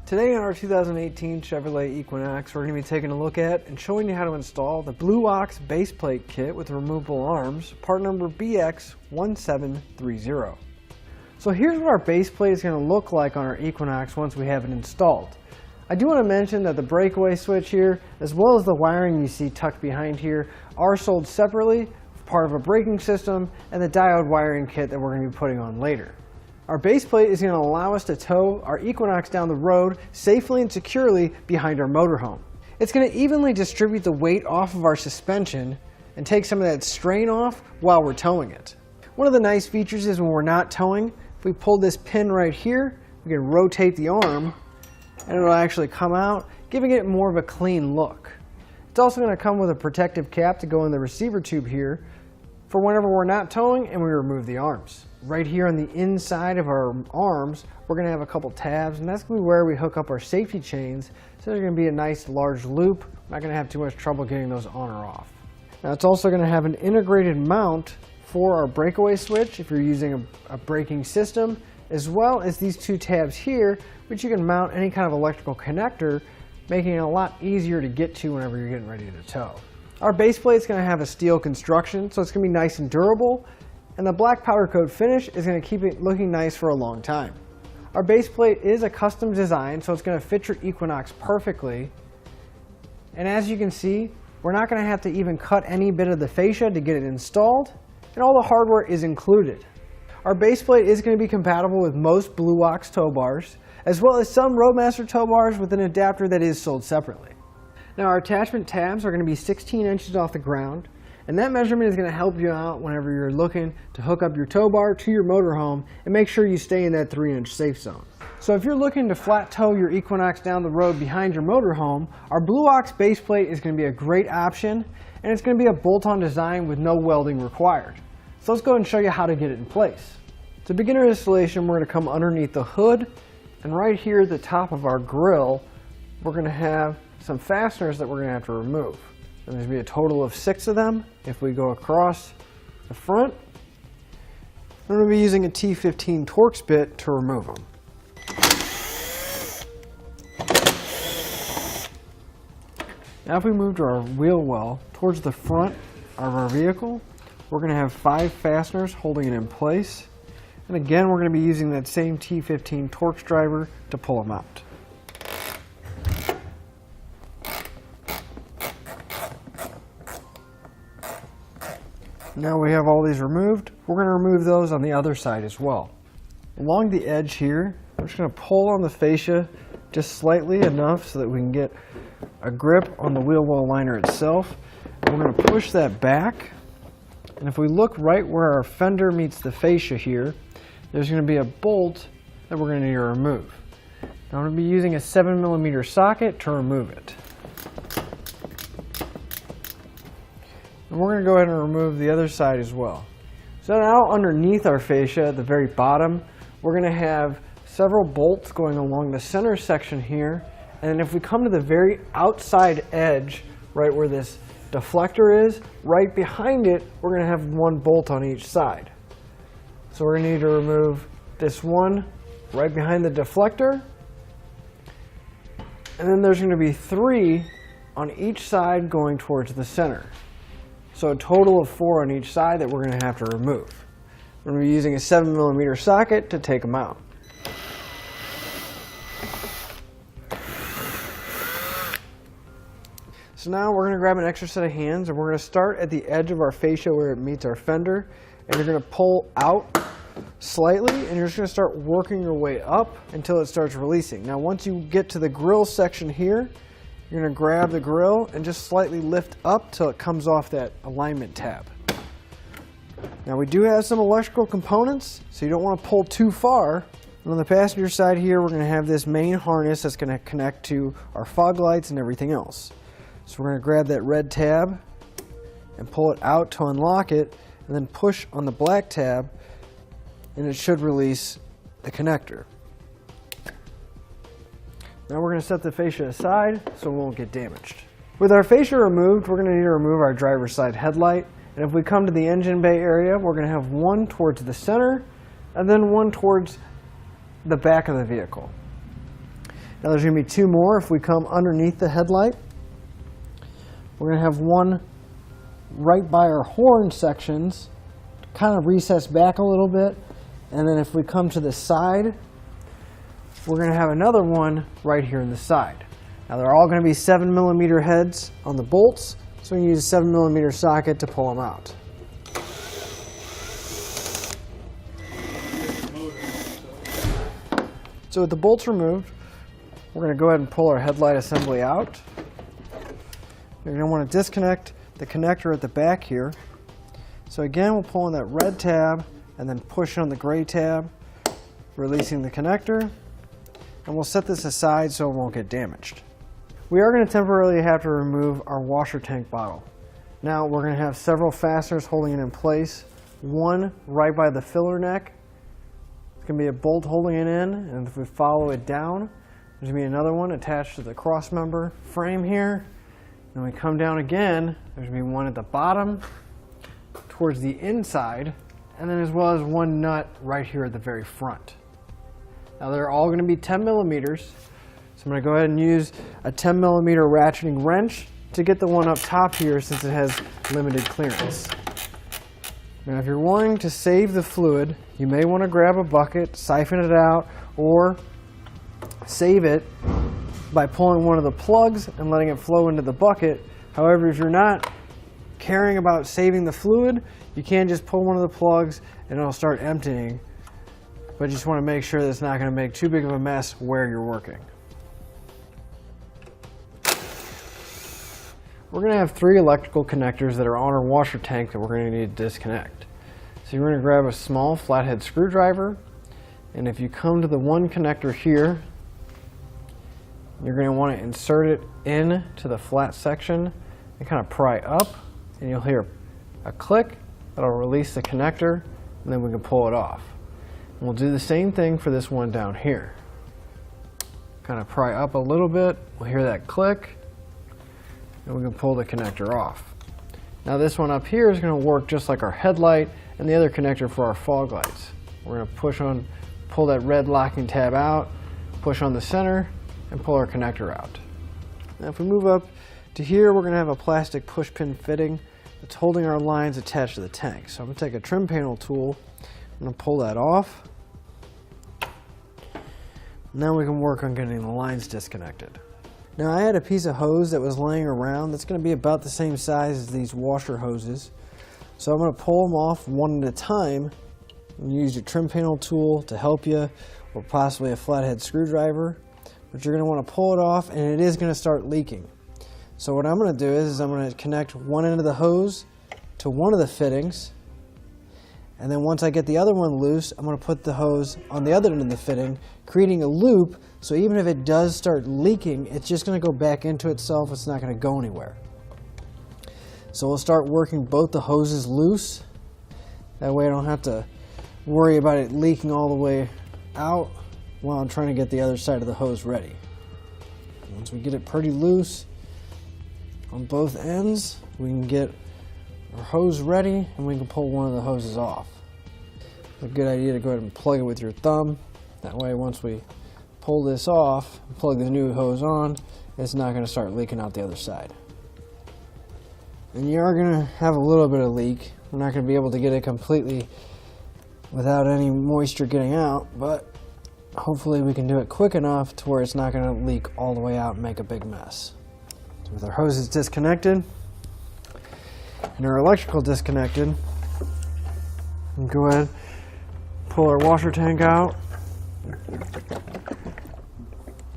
Today on our 2018 Chevrolet Equinox, we're going to be taking a look at and showing you how to install the Blue Ox base plate kit with removable arms, part number BX1730. So here's what our base plate is going to look like on our Equinox once we have it installed. I do want to mention that the breakaway switch here, as well as the wiring you see tucked behind here, are sold separately, part of a braking system, and the diode wiring kit that we're going to be putting on later. Our base plate is going to allow us to tow our Equinox down the road safely and securely behind our motorhome. It's going to evenly distribute the weight off of our suspension and take some of that strain off while we're towing it. One of the nice features is when we're not towing, if we pull this pin right here, we can rotate the arm and it'll actually come out, giving it more of a clean look. It's also going to come with a protective cap to go in the receiver tube here for whenever we're not towing and we remove the arms. Right here on the inside of our arms, we're going to have a couple tabs, and that's going to be where we hook up our safety chains. So there's going to be a nice large loop. Not going to have too much trouble getting those on or off. Now it's also going to have an integrated mount for our breakaway switch if you're using a braking system, as well as these two tabs here, which you can mount any kind of electrical connector, making it a lot easier to get to whenever you're getting ready to tow. Our base plate is going to have a steel construction, so it's going to be nice and durable. And the black powder coat finish is going to keep it looking nice for a long time. Our base plate is a custom design, so it's going to fit your Equinox perfectly. And as you can see, we're not going to have to even cut any bit of the fascia to get it installed, and all the hardware is included. Our base plate is going to be compatible with most Blue Ox tow bars, as well as some Roadmaster tow bars with an adapter that is sold separately. Now our attachment tabs are going to be 16 inches off the ground. And that measurement is going to help you out whenever you're looking to hook up your tow bar to your motorhome and make sure you stay in that 3-inch safe zone. So if you're looking to flat tow your Equinox down the road behind your motorhome, our Blue Ox base plate is going to be a great option, and it's going to be a bolt-on design with no welding required. So let's go ahead and show you how to get it in place. To begin our installation, we're going to come underneath the hood, and right here at the top of our grill, we're going to have some fasteners that we're going to have to remove. And there's going to be a total of 6 of them. If we go across the front, we're going to be using a T15 Torx bit to remove them. Now if we move to our wheel well towards the front of our vehicle, we're going to have 5 fasteners holding it in place. And again, we're going to be using that same T15 Torx driver to pull them out. Now we have all these removed, we're going to remove those on the other side as well. Along the edge here, I'm just going to pull on the fascia just slightly enough so that we can get a grip on the wheel well liner itself. And we're going to push that back. And if we look right where our fender meets the fascia here, there's going to be a bolt that we're going to need to remove. Now I'm going to be using a 7mm socket to remove it. And we're going to go ahead and remove the other side as well. So now underneath our fascia at the very bottom, we're going to have several bolts going along the center section here. And then if we come to the very outside edge, right where this deflector is, right behind it, we're going to have 1 bolt on each side. So we're going to need to remove this one right behind the deflector. And then there's going to be 3 on each side going towards the center. So a total of 4 on each side that we're going to have to remove. We're going to be using a 7mm socket to take them out. So now we're going to grab an extra set of hands, and we're going to start at the edge of our fascia where it meets our fender, and you're going to pull out slightly, and you're just going to start working your way up until it starts releasing. Now once you get to the grill section here, you're going to grab the grill and just slightly lift up till it comes off that alignment tab. Now we do have some electrical components, so you don't want to pull too far. And on the passenger side here, we're going to have this main harness that's going to connect to our fog lights and everything else. So we're going to grab that red tab and pull it out to unlock it, and then push on the black tab, and it should release the connector. Now we're going to set the fascia aside so it won't get damaged. With our fascia removed, we're going to need to remove our driver's side headlight. And if we come to the engine bay area, we're going to have 1 towards the center and then 1 towards the back of the vehicle. Now there's going to be two more if we come underneath the headlight. We're going to have one right by our horn sections, kind of recessed back a little bit. And then if we come to the side, we're going to have another one right here in the side. Now they're all going to be 7mm heads on the bolts, so we can use a 7mm socket to pull them out. So with the bolts removed, we're going to go ahead and pull our headlight assembly out. You're going to want to disconnect the connector at the back here. So again, we'll pull on that red tab and then push on the gray tab, releasing the connector. And we'll set this aside so it won't get damaged. We are going to temporarily have to remove our washer tank bottle. Now we're going to have several fasteners holding it in place. One right by the filler neck. It's going to be a bolt holding it in, and if we follow it down, there's going to be another one attached to the cross member frame here. And when we come down again, there's going to be one at the bottom towards the inside, and then as well as one nut right here at the very front. Now they're all going to be 10mm, so I'm going to go ahead and use a 10mm ratcheting wrench to get the one up top here since it has limited clearance. Now if you're wanting to save the fluid, you may want to grab a bucket, siphon it out, or save it by pulling one of the plugs and letting it flow into the bucket. However, if you're not caring about saving the fluid, you can just pull one of the plugs and it'll start emptying. But you just want to make sure that it's not going to make too big of a mess where you're working. We're going to have 3 electrical connectors that are on our washer tank that we're going to need to disconnect. So you're going to grab a small flathead screwdriver, and if you come to the one connector here, you're going to want to insert it into the flat section and kind of pry up, and you'll hear a click that'll release the connector, and then we can pull it off. And we'll do the same thing for this one down here. Kind of pry up a little bit, we'll hear that click, and we can pull the connector off. Now this one up here is going to work just like our headlight and the other connector for our fog lights. We're going to pull that red locking tab out, push on the center, and pull our connector out. Now if we move up to here, we're going to have a plastic push pin fitting that's holding our lines attached to the tank. So I'm going to take a trim panel tool, I'm going to pull that off. Now we can work on getting the lines disconnected. Now I had a piece of hose that was laying around that's going to be about the same size as these washer hoses. So I'm going to pull them off one at a time and use your trim panel tool to help you, or possibly a flathead screwdriver. But you're going to want to pull it off, and it is going to start leaking. So what I'm going to do is I'm going to connect one end of the hose to one of the fittings, and then once I get the other one loose, I'm going to put the hose on the other end of the fitting, creating a loop, so even if it does start leaking, it's just going to go back into itself, it's not going to go anywhere. So we'll start working both the hoses loose, that way I don't have to worry about it leaking all the way out while I'm trying to get the other side of the hose ready. Once we get it pretty loose on both ends, we can get our hose ready and we can pull one of the hoses off. It's a good idea to go ahead and plug it with your thumb. That way once we pull this off and plug the new hose on, it's not going to start leaking out the other side. And you are going to have a little bit of leak. We're not going to be able to get it completely without any moisture getting out, but hopefully we can do it quick enough to where it's not going to leak all the way out and make a big mess. So with our hoses disconnected and our electrical disconnected, we'll go ahead, pull our washer tank out, and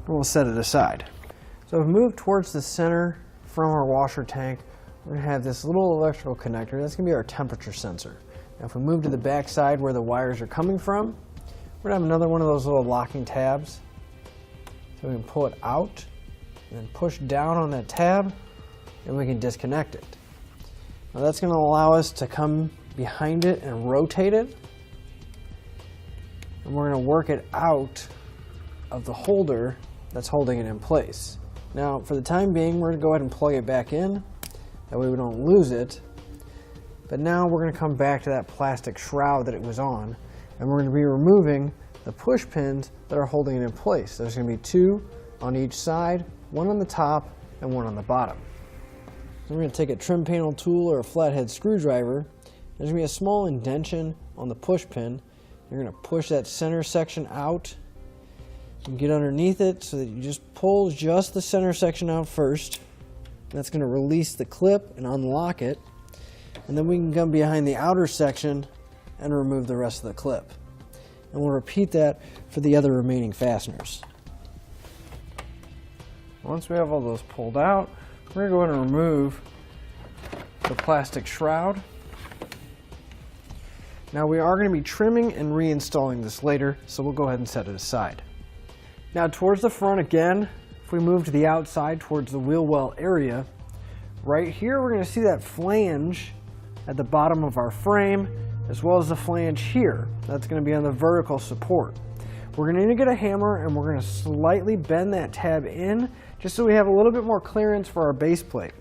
we'll set it aside. So if we move towards the center from our washer tank, we're going to have this little electrical connector. That's going to be our temperature sensor. Now if we move to the back side where the wires are coming from, we're going to have another one of those little locking tabs. So we can pull it out and then push down on that tab and we can disconnect it. Now that's going to allow us to come behind it and rotate it. And we're going to work it out of the holder that's holding it in place. Now for the time being, we're going to go ahead and plug it back in. That way we don't lose it. But now we're going to come back to that plastic shroud that it was on, and we're going to be removing the push pins that are holding it in place. There's going to be 2 on each side, one on the top and one on the bottom. Then we're going to take a trim panel tool or a flathead screwdriver. There's going to be a small indentation on the push pin. You're going to push that center section out and get underneath it so that you just pull just the center section out first. That's going to release the clip and unlock it. And then we can come behind the outer section and remove the rest of the clip. And we'll repeat that for the other remaining fasteners. Once we have all those pulled out, we're going to go ahead and remove the plastic shroud. Now we are going to be trimming and reinstalling this later, so we'll go ahead and set it aside. Now towards the front again, if we move to the outside towards the wheel well area, right here we're going to see that flange at the bottom of our frame, as well as the flange here. That's going to be on the vertical support. We're going to need to get a hammer and we're going to slightly bend that tab in just so we have a little bit more clearance for our base plate.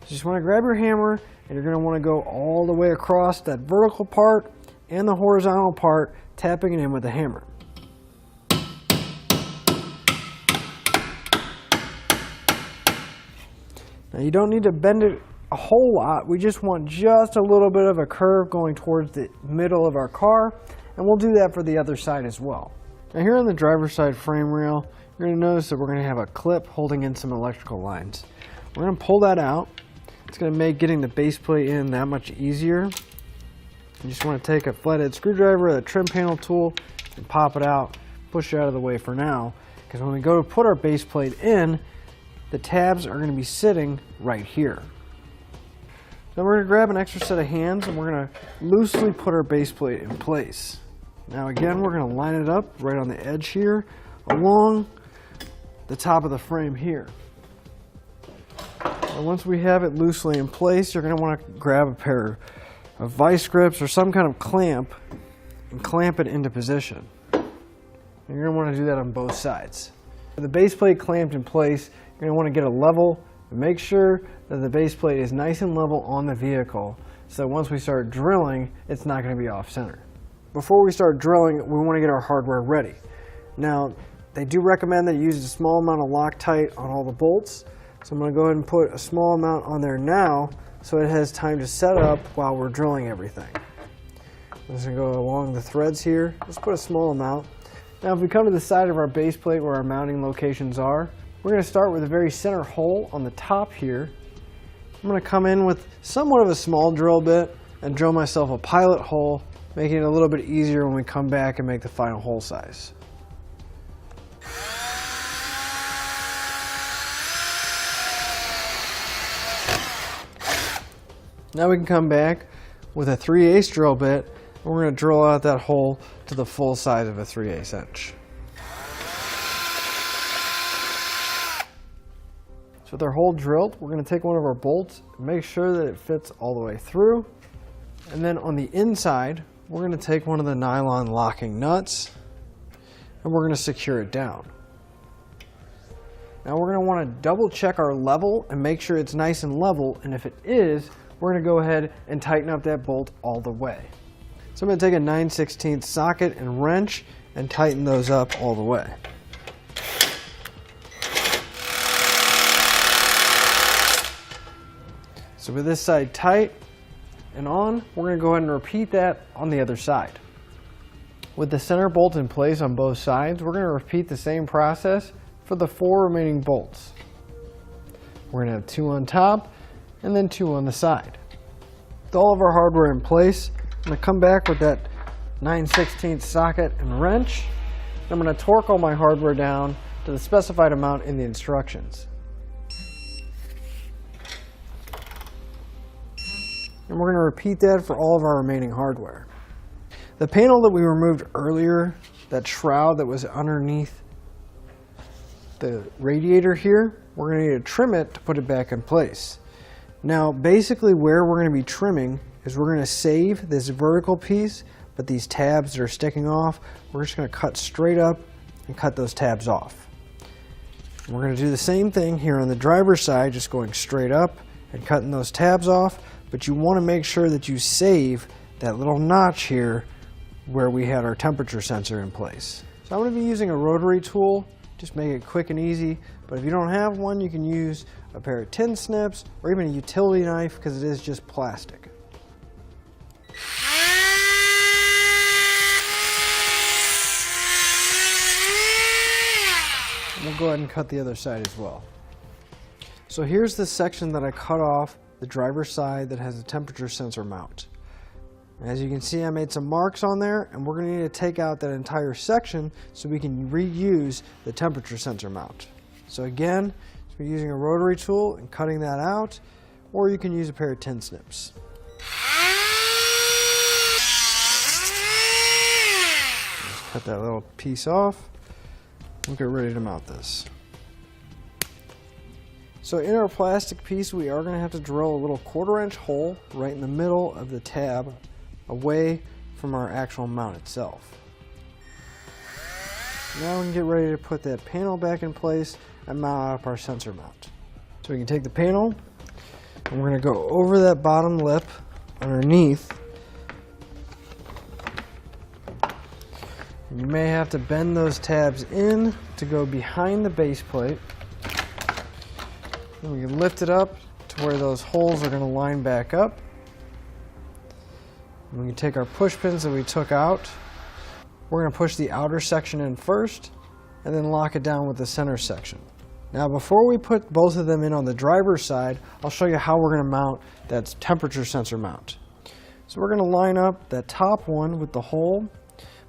So just want to grab your hammer and you're going to want to go all the way across that vertical part and the horizontal part, tapping it in with the hammer. Now you don't need to bend it a whole lot, we just want just a little bit of a curve going towards the middle of our car, and we'll do that for the other side as well. Now here on the driver's side frame rail, you're going to notice that we're going to have a clip holding in some electrical lines. We're going to pull that out. It's going to make getting the base plate in that much easier. You just want to take a flathead screwdriver or a trim panel tool and pop it out, push it out of the way for now, because when we go to put our base plate in, the tabs are going to be sitting right here. Then we're going to grab an extra set of hands and we're going to loosely put our base plate in place. Now again, we're going to line it up right on the edge here along the top of the frame here. And once we have it loosely in place, you're going to want to grab a pair of vice grips or some kind of clamp and clamp it into position. And you're going to want to do that on both sides. With the base plate clamped in place, you're going to want to get a level and make sure that the base plate is nice and level on the vehicle, so once we start drilling, it's not going to be off center. Before we start drilling, we want to get our hardware ready. Now, they do recommend that you use a small amount of Loctite on all the bolts, so I'm going to go ahead and put a small amount on there now so it has time to set up while we're drilling everything. I'm just going to go along the threads here, just put a small amount. Now if we come to the side of our base plate where our mounting locations are, we're going to start with a very center hole on the top here. I'm going to come in with somewhat of a small drill bit and drill myself a pilot hole, making it a little bit easier when we come back and make the final hole size. Now we can come back with a 3/8 drill bit and we're going to drill out that hole to the full size of a 3/8 inch. So with our hole drilled, we're going to take one of our bolts and make sure that it fits all the way through. And then on the inside, we're going to take one of the nylon locking nuts and we're going to secure it down. Now we're going to want to double check our level and make sure it's nice and level, and if it is, we're going to go ahead and tighten up that bolt all the way. So I'm going to take a 9/16 socket and wrench and tighten those up all the way. So with this side tight and on, we're going to go ahead and repeat that on the other side. With the center bolt in place on both sides, we're going to repeat the same process for the 4 remaining bolts. We're going to have 2 on top and then 2 on the side. With all of our hardware in place, I'm going to come back with that 9/16 socket and wrench. I'm going to torque all my hardware down to the specified amount in the instructions. And we're going to repeat that for all of our remaining hardware. The panel that we removed earlier, that shroud that was underneath the radiator here, we're going to need to trim it to put it back in place. Now basically where we're going to be trimming is we're going to save this vertical piece, but these tabs that are sticking off, we're just going to cut straight up and cut those tabs off. And we're going to do the same thing here on the driver's side, just going straight up and cutting those tabs off, but you want to make sure that you save that little notch here where we had our temperature sensor in place. So I'm going to be using a rotary tool to Just make it quick and easy, but if you don't have one, you can use a pair of tin snips or even a utility knife because it is just plastic. And we'll go ahead and cut the other side as well. So here's the section that I cut off the driver's side that has a temperature sensor mount. As you can see, I made some marks on there, and we're going to need to take out that entire section so we can reuse the temperature sensor mount. So again, we're using a rotary tool and cutting that out, or you can use a pair of tin snips. Just cut that little piece off. We'll get ready to mount this. So in our plastic piece, we are going to have to drill a little 1/4-inch hole right in the middle of the tab, away from our actual mount itself. Now we can get ready to put that panel back in place and mount up our sensor mount. So we can take the panel and we're going to go over that bottom lip underneath. You may have to bend those tabs in to go behind the base plate. And we can lift it up to where those holes are going to line back up. And we can take our push pins that we took out. We're going to push the outer section in first and then lock it down with the center section. Now before we put both of them in on the driver's side, I'll show you how we're going to mount that temperature sensor mount. So we're going to line up that top one with the hole,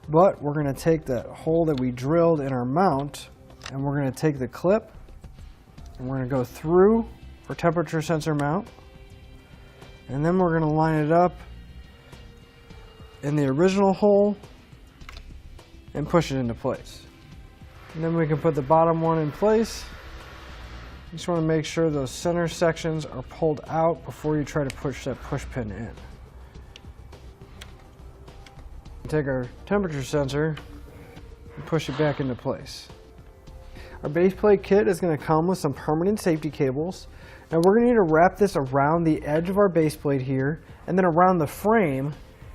but we're going to take that hole that we drilled in our mount and we're going to take the clip and we're going to go through our temperature sensor mount, and then we're going to line it up in the original hole and push it into place. And then we can put the bottom one in place. You just want to make sure those center sections are pulled out before you try to push that push pin in. Take our temperature sensor and push it back into place. Our base plate kit is going to come with some permanent safety cables, and we're going to need to wrap this around the edge of our base plate here and then around the frame,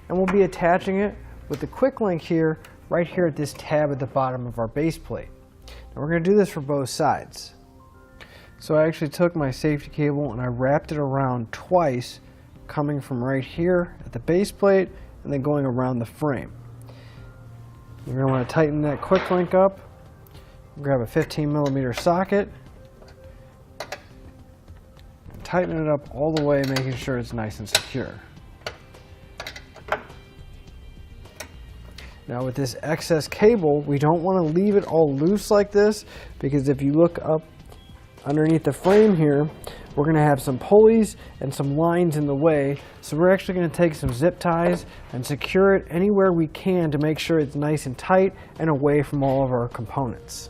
and we'll be attaching it with the quick link here, right here at this tab at the bottom of our base plate. Now we're going to do this for both sides. So I actually took my safety cable and I wrapped it around twice, coming from right here at the base plate and then going around the frame. You're going to want to tighten that quick link up. Grab a 15mm socket, and tighten it up all the way, making sure it's nice and secure. Now with this excess cable, we don't want to leave it all loose like this, because if you look up underneath the frame here, we're going to have some pulleys and some lines in the way. So we're actually going to take some zip ties and secure it anywhere we can to make sure it's nice and tight and away from all of our components.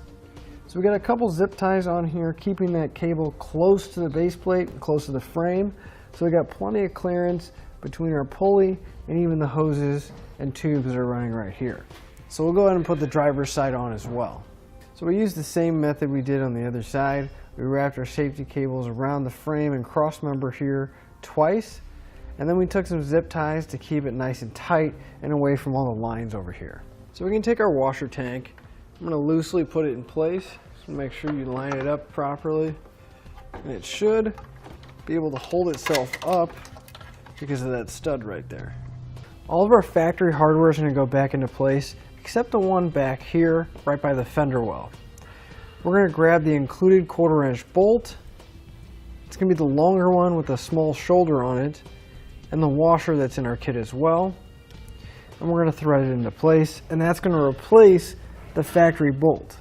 So we got a couple zip ties on here, keeping that cable close to the base plate and close to the frame. So we got plenty of clearance between our pulley and even the hoses and tubes that are running right here. So we'll go ahead and put the driver's side on as well. So we used the same method we did on the other side. We wrapped our safety cables around the frame and cross member here twice, and then we took some zip ties to keep it nice and tight and away from all the lines over here. So we can take our washer tank. I'm going to loosely put it in place, so make sure you line it up properly, and it should be able to hold itself up because of that stud right there. All of our factory hardware is going to go back into place except the one back here right by the fender well. We're going to grab the included 1/4-inch bolt. It's going to be the longer one with a small shoulder on it, and the washer that's in our kit as well. And we're going to thread it into place, and that's going to replace the factory bolt.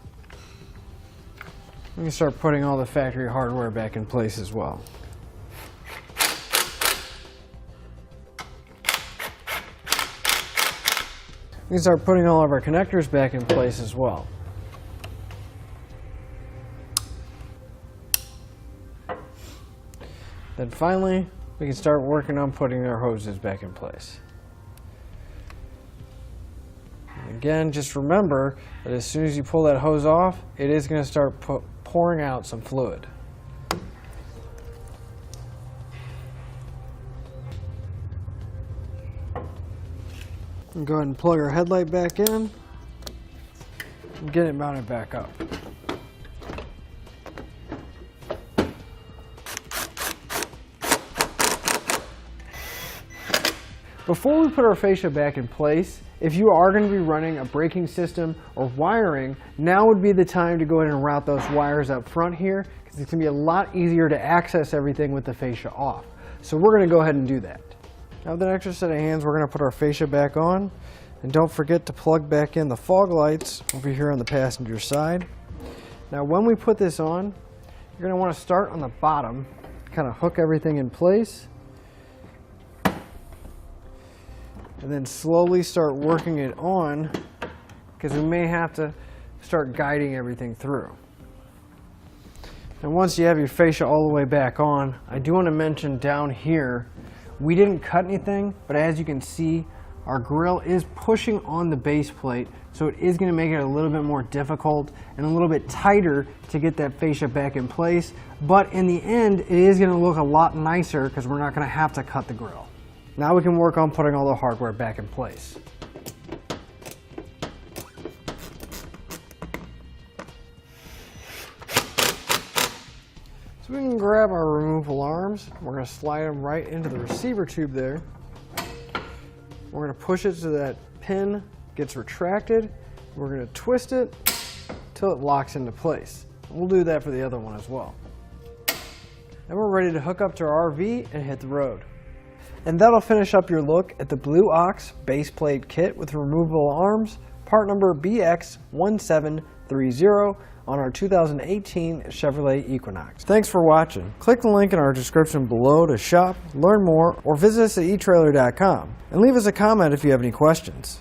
We can start putting all the factory hardware back in place as well. We can start putting all of our connectors back in place as well. Then finally, we can start working on putting our hoses back in place. And again, just remember that as soon as you pull that hose off, it is going to start pouring out some fluid. And go ahead and plug our headlight back in and get it mounted back up. Before we put our fascia back in place, if you are going to be running a braking system or wiring, now would be the time to go ahead and route those wires up front here, because it's going to be a lot easier to access everything with the fascia off. So we're going to go ahead and do that. Now with an extra set of hands, we're going to put our fascia back on. And don't forget to plug back in the fog lights over here on the passenger side. Now when we put this on, you're going to want to start on the bottom, kind of hook everything in place. And then slowly start working it on, because we may have to start guiding everything through. And once you have your fascia all the way back on, I do want to mention down here, we didn't cut anything, but as you can see, our grill is pushing on the base plate, so it is going to make it a little bit more difficult and a little bit tighter to get that fascia back in place. But in the end, it is going to look a lot nicer because we're not going to have to cut the grill. Now we can work on putting all the hardware back in place. So we can grab our removable arms. We're going to slide them right into the receiver tube there. We're going to push it so that pin gets retracted. We're going to twist it until it locks into place. We'll do that for the other one as well. Then we're ready to hook up to our RV and hit the road. And that'll finish up your look at the Blue Ox base plate kit with removable arms, part number BX1730 on our 2018 Chevrolet Equinox. Thanks for watching. Click the link in our description below to shop, learn more, or visit us at etrailer.Com and leave us a comment if you have any questions.